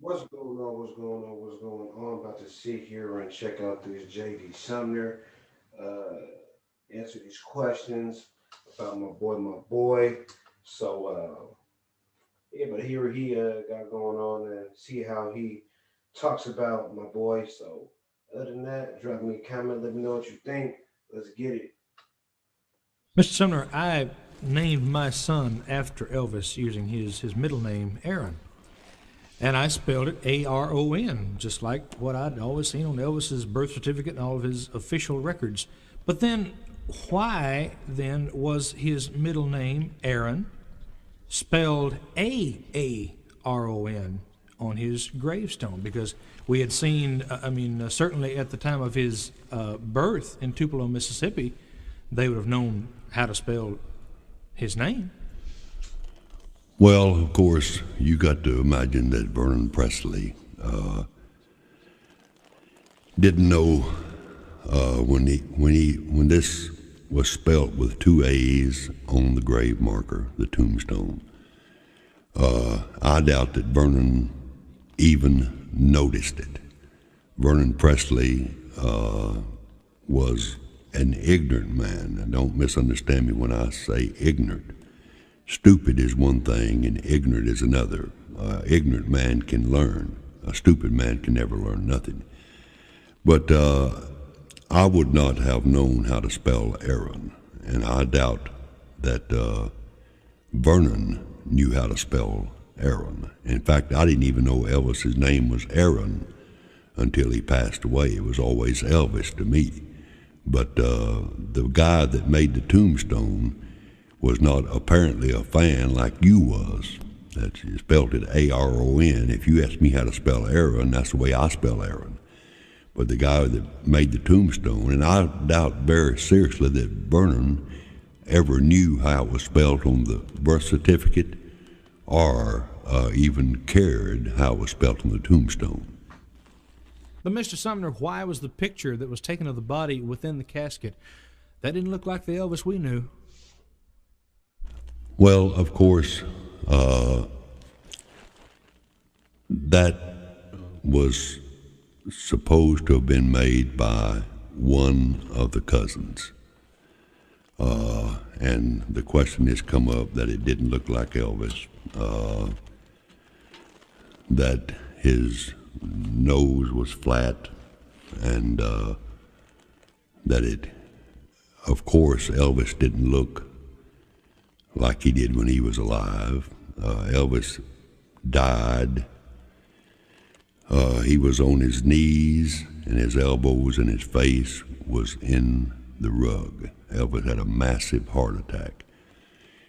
What's going on? What's going on? What's going on? About to sit here and check out this JD Sumner, uh, answer these questions about my boy. So, yeah, but here he got going on and see how he talks about my boy. So, other than that, drop me a comment. Let me know what you think. Let's get it. Mr. Sumner, I named my son after Elvis using his middle name, Aaron. And I spelled it Aron, just like what I'd always seen on Elvis's birth certificate and all of his official records. But then, why then was his middle name, Aaron, spelled Aaron on his gravestone? Because we had seen, certainly at the time of his birth in Tupelo, Mississippi, they would have known how to spell his name. Well, of course, you got to imagine that Vernon Presley didn't know when this was spelt with two A's on the grave marker, the tombstone. I doubt that Vernon even noticed it. Vernon Presley was an ignorant man. And don't misunderstand me when I say ignorant. Stupid is one thing and ignorant is another. Ignorant man can learn. A stupid man can never learn nothing. But I would not have known how to spell Aaron, and I doubt that Vernon knew how to spell Aaron. In fact, I didn't even know Elvis's name was Aaron until he passed away. It was always Elvis to me. But the guy that made the tombstone was not apparently a fan like you was. That spelled it Aron. If you ask me how to spell Aaron, that's the way I spell Aaron. But the guy that made the tombstone, and I doubt very seriously that Vernon ever knew how it was spelled on the birth certificate or even cared how it was spelled on the tombstone. But Mr. Sumner, why was the picture that was taken of the body within the casket? That didn't look like the Elvis we knew. Well, of course, that was supposed to have been made by one of the cousins. And the question has come up that it didn't look like Elvis, that his nose was flat, and that it, of course, Elvis didn't look like he did when he was alive. Elvis died. He was on his knees, and his elbows and his face was in the rug. Elvis had a massive heart attack.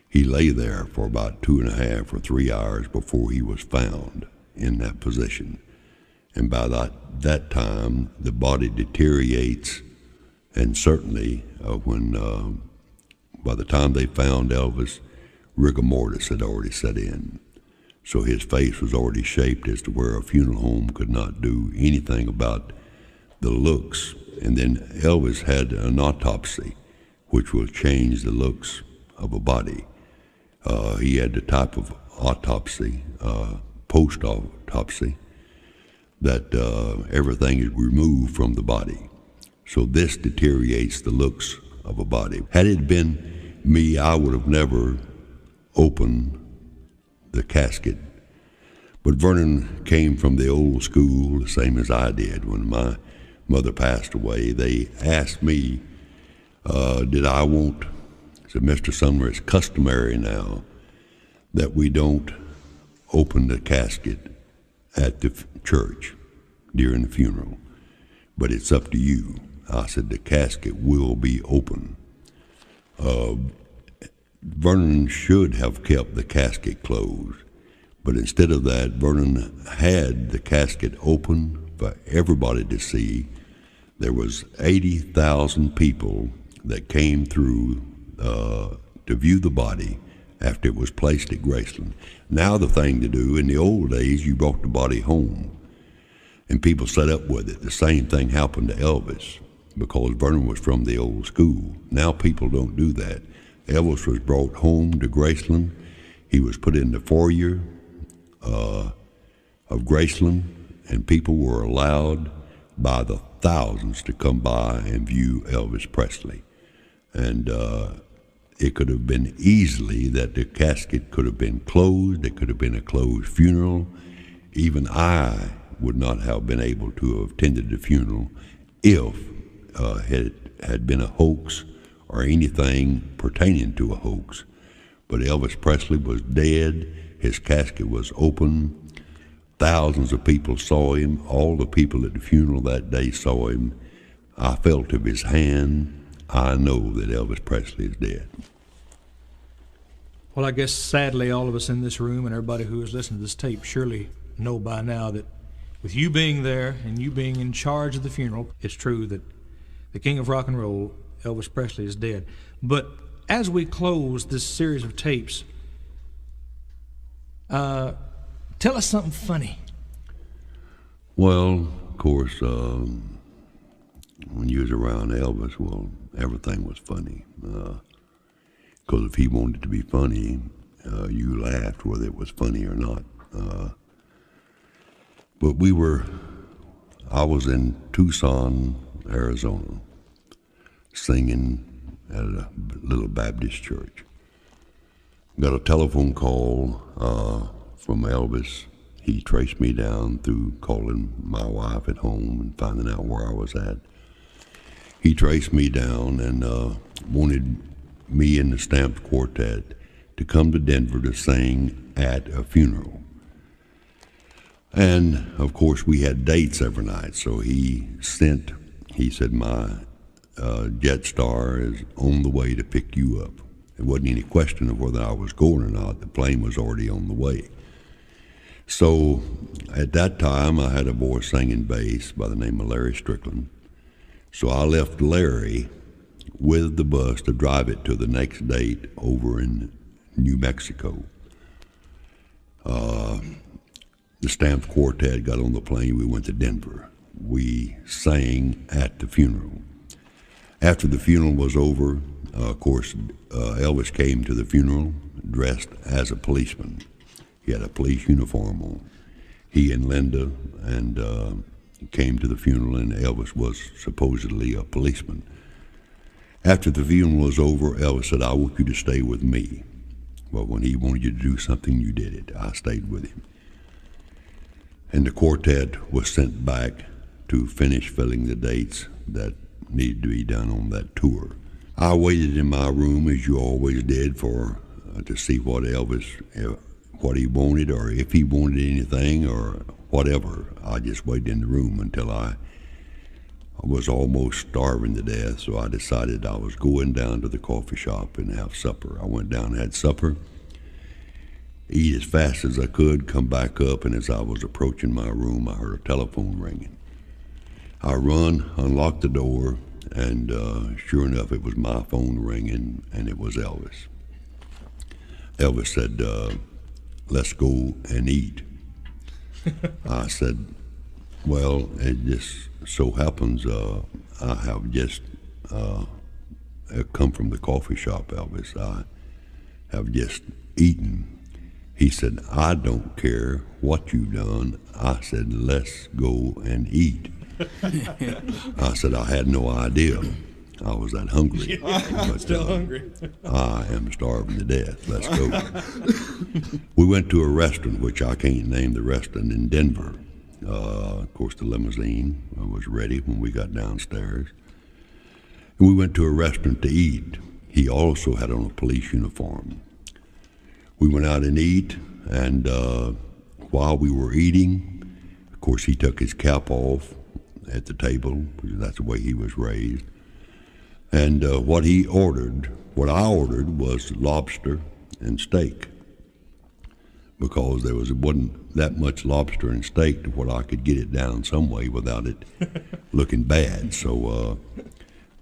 He lay there for about 2.5 or 3 hours before he was found in that position. And by that time, the body deteriorates, and certainly by the time they found Elvis, rigor mortis had already set in. So his face was already shaped as to where a funeral home could not do anything about the looks. And then Elvis had an autopsy, which will change the looks of a body. He had the type of autopsy, post-autopsy, that everything is removed from the body. So this deteriorates the looks of a body. Had it been me, I would have never opened the casket. But Vernon came from the old school, the same as I did. When my mother passed away, they asked me, did I want, I said, Mr. Sumner, it's customary now that we don't open the casket at the church during the funeral, but it's up to you. I said, the casket will be open. Vernon should have kept the casket closed, but instead of that, Vernon had the casket open for everybody to see. There was 80,000 people that came through to view the body after it was placed at Graceland. Now the thing to do, in the old days, you brought the body home, and people set up with it. The same thing happened to Elvis, because Vernon was from the old school. Now people don't do that. Elvis was brought home to Graceland. He was put in the foyer. of Graceland, and people were allowed by the thousands to come by and view Elvis Presley. And it could have been easily that the casket could have been closed. It could have been a closed funeral. Even I would not have been able to have attended the funeral if it had been a hoax or anything pertaining to a hoax. But Elvis Presley was dead. His casket was open. Thousands of people saw him. All the people at the funeral that day saw him. I felt of his hand. I know that Elvis Presley is dead. Well, I guess sadly all of us in this room and everybody who is listening to this tape surely know by now that with you being there and you being in charge of the funeral, it's true that the king of rock and roll, Elvis Presley, is dead. But as we close this series of tapes, tell us something funny. Well, of course, when you was around Elvis, well, everything was funny. Because if he wanted to be funny, you laughed whether it was funny or not. But I was in Tucson, Arizona, singing at a little Baptist church. Got a telephone call from Elvis. He traced me down through calling my wife at home and finding out where I was at. He traced me down and wanted me and the Stamped Quartet to come to Denver to sing at a funeral. And, of course, we had dates every night, so he said, my Jetstar is on the way to pick you up. There wasn't any question of whether I was going or not. The plane was already on the way. So at that time, I had a boy singing bass by the name of Larry Strickland. So I left Larry with the bus to drive it to the next date over in New Mexico. The Stamped Quartet got on the plane. We went to Denver. We sang at the funeral. After the funeral was over, of course, Elvis came to the funeral dressed as a policeman. He had a police uniform on. He and Linda and came to the funeral, and Elvis was supposedly a policeman. After the funeral was over, Elvis said, "I want you to stay with me." Well, when he wanted you to do something, you did it. I stayed with him. And the quartet was sent back to finish filling the dates that needed to be done on that tour. I waited in my room, as you always did, for to see what Elvis, what he wanted, or if he wanted anything, or whatever. I just waited in the room until I was almost starving to death, so I decided I was going down to the coffee shop and have supper. I went down and had supper, eat as fast as I could, come back up, and as I was approaching my room, I heard a telephone ringing. I run, unlocked the door, and sure enough, it was my phone ringing, and it was Elvis. Elvis said, "Let's go and eat." I said, "Well, it just so happens I have just come from the coffee shop, Elvis. I have just eaten." He said, "I don't care what you've done." I said, "Let's go and eat." I said, "I had no idea I was that hungry." But, Still hungry. I am starving to death. Let's go. We went to a restaurant, which I can't name the restaurant, in Denver. Of course, the limousine was ready when we got downstairs. And we went to a restaurant to eat. He also had on a police uniform. We went out and eat, and while we were eating, of course, he took his cap off at the table, because that's the way he was raised. And what I ordered was lobster and steak, because there wasn't that much lobster and steak to what I could get it down some way without it looking bad. So,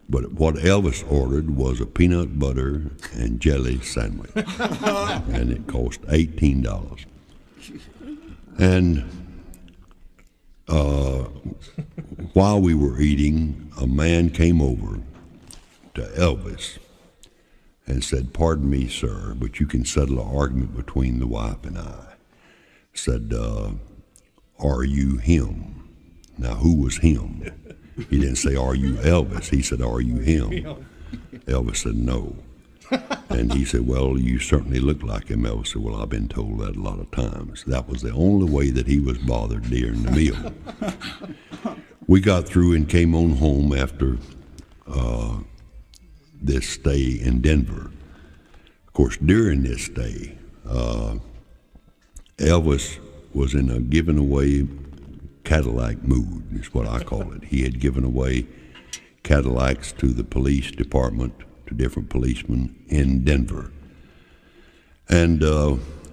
but what Elvis ordered was a peanut butter and jelly sandwich, and it cost $18. And while we were eating, a man came over to Elvis and said, "Pardon me, sir, but you can settle an argument between the wife and I." Said, "Are you him?" Now, who was him? He didn't say, "Are you Elvis?" He said, "Are you him?" Elvis said, "No." And he said, "Well, you certainly look like him." Elvis said, "Well, I've been told that a lot of times." That was the only way that he was bothered during the meal. We got through and came on home after this stay in Denver. Of course, during this stay, Elvis was in a giving away Cadillac mood, is what I call it. He had given away Cadillacs to the police department, to different policemen in Denver. And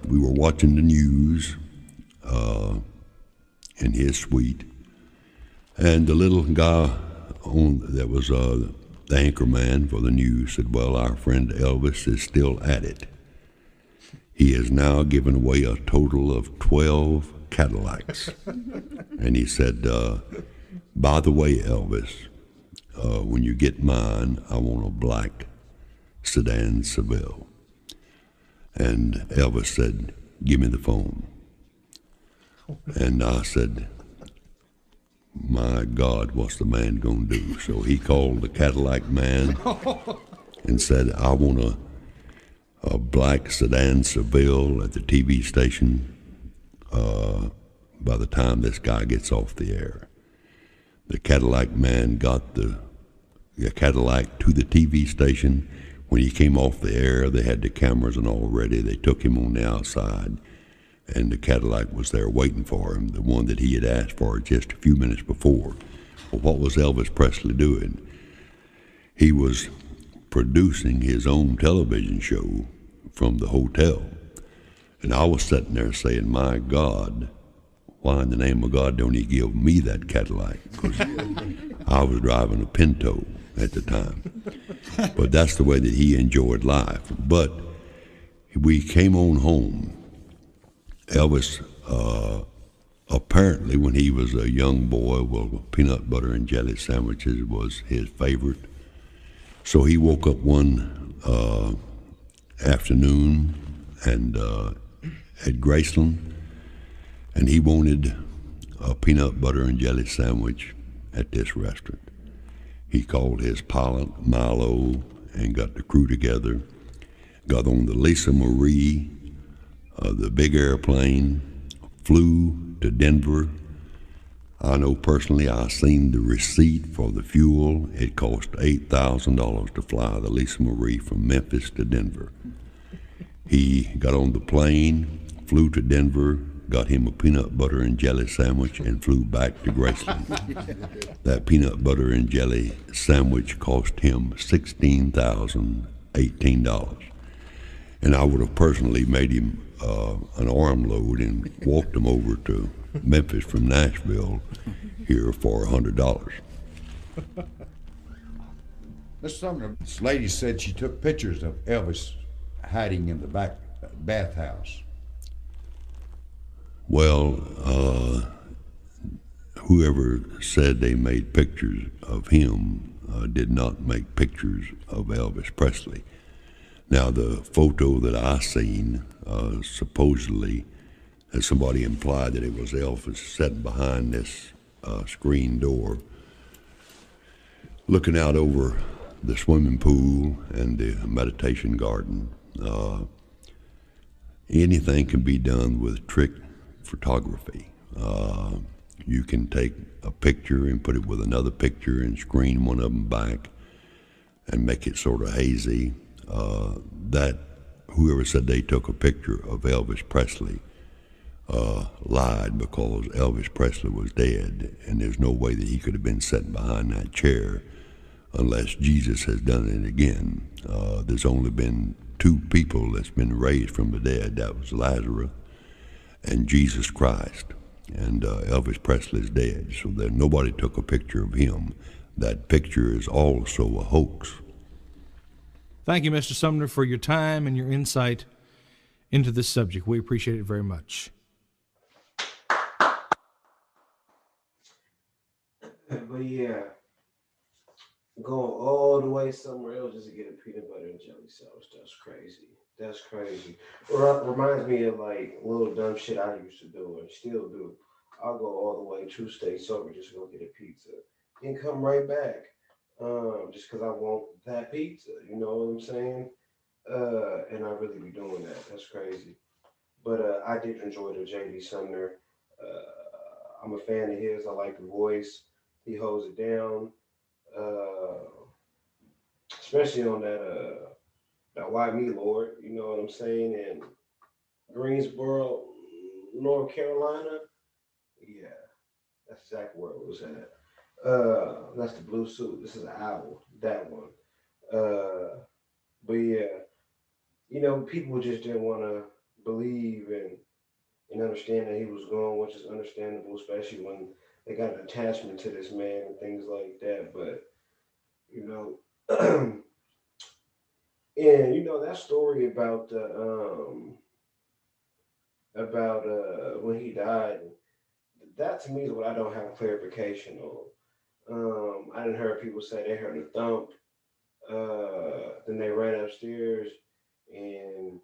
we were watching the news in his suite, and the little guy that was the anchor man for the news said, "Well, our friend Elvis is still at it. He has now given away a total of 12 Cadillacs." And he said, "By the way, Elvis, when you get mine, I want a black sedan Seville." And Elvis said, "Give me the phone." And I said, "My God, what's the man going to do?" So he called the Cadillac man and said, "I want a black sedan Seville at the TV station by the time this guy gets off the air." The Cadillac man got the Cadillac to the TV station. When he came off the air, they had the cameras and all ready. They took him on the outside, and the Cadillac was there waiting for him, the one that he had asked for just a few minutes before. Well, what was Elvis Presley doing? He was producing his own television show from the hotel. And I was sitting there saying, "My God, why in the name of God don't he give me that Cadillac?" Because I was driving a Pinto at the time. But that's the way that he enjoyed life. But we came on home. Elvis, apparently when he was a young boy, well, peanut butter and jelly sandwiches was his favorite. So he woke up one afternoon and at Graceland, and he wanted a peanut butter and jelly sandwich at this restaurant. He called his pilot, Milo, and got the crew together, got on the Lisa Marie, the big airplane, flew to Denver. I know personally I seen the receipt for the fuel. It cost $8,000 to fly the Lisa Marie from Memphis to Denver. He got on the plane, flew to Denver, got him a peanut butter and jelly sandwich, and flew back to Graceland. That peanut butter and jelly sandwich cost him $16,018. And I would have personally made him an arm load and walked him over to Memphis from Nashville here for $100. Mr. Sumner, this lady said she took pictures of Elvis hiding in the back bathhouse. Well, whoever said they made pictures of him did not make pictures of Elvis Presley. Now, the photo that I seen, supposedly, as somebody implied that it was Elvis sitting behind this screen door, looking out over the swimming pool and the meditation garden. Anything can be done with trick photography. You can take a picture and put it with another picture and screen one of them back and make it sort of hazy. That whoever said they took a picture of Elvis Presley lied, because Elvis Presley was dead, and there's no way that he could have been sitting behind that chair unless Jesus has done it again. There's only been two people that's been raised from the dead. That was Lazarus and Jesus Christ. And Elvis Presley is dead, so that nobody took a picture of him. That picture is also a hoax. Thank you, Mr. Sumner, for your time and your insight into this subject. We appreciate it very much. But yeah, going all the way somewhere else just to get a peanut butter and jelly sandwich, that's crazy. That's crazy. Reminds me of like little dumb shit I used to do and still do. I'll go all the way 2 states over just to go get a pizza and come right back. Just because I want that pizza. You know what I'm saying? And I really be doing that. That's crazy. But I did enjoy the JD Sumner. I'm a fan of his. I like the voice. He holds it down, uh, especially on that Why Me Lord. You know what I'm saying? And Greensboro, North Carolina. Yeah, that's exactly where it was at. That's the blue suit. This is an owl. That one. Uh, but yeah, people just didn't want to believe and understand that he was gone, which is understandable, especially when they got an attachment to this man and things like that. But you know, and that story about when he died. That to me is what I don't have clarification on. I didn't heard people say they heard a thump. Then they ran upstairs and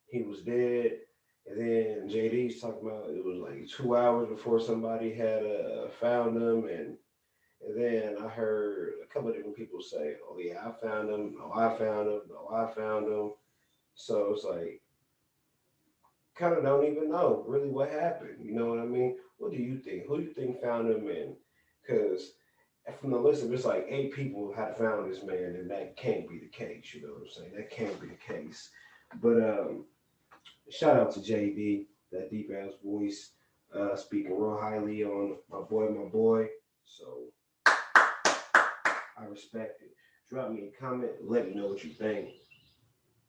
he was dead. And then JD's talking about it was like 2 hours before somebody had found him, and then I heard a couple of different people say, "Oh yeah, I found him. No, I found him. No, I found him." So it's like kind of don't even know really what happened. You know what I mean? What do you think? Who do you think found him? And because from the list of it's like 8 people had found this man, and that can't be the case. You know what I'm saying? That can't be the case. But shout out to JD, that deep ass voice, speaking real highly on my boy. So I respect it. Drop me a comment. Let me know what you think.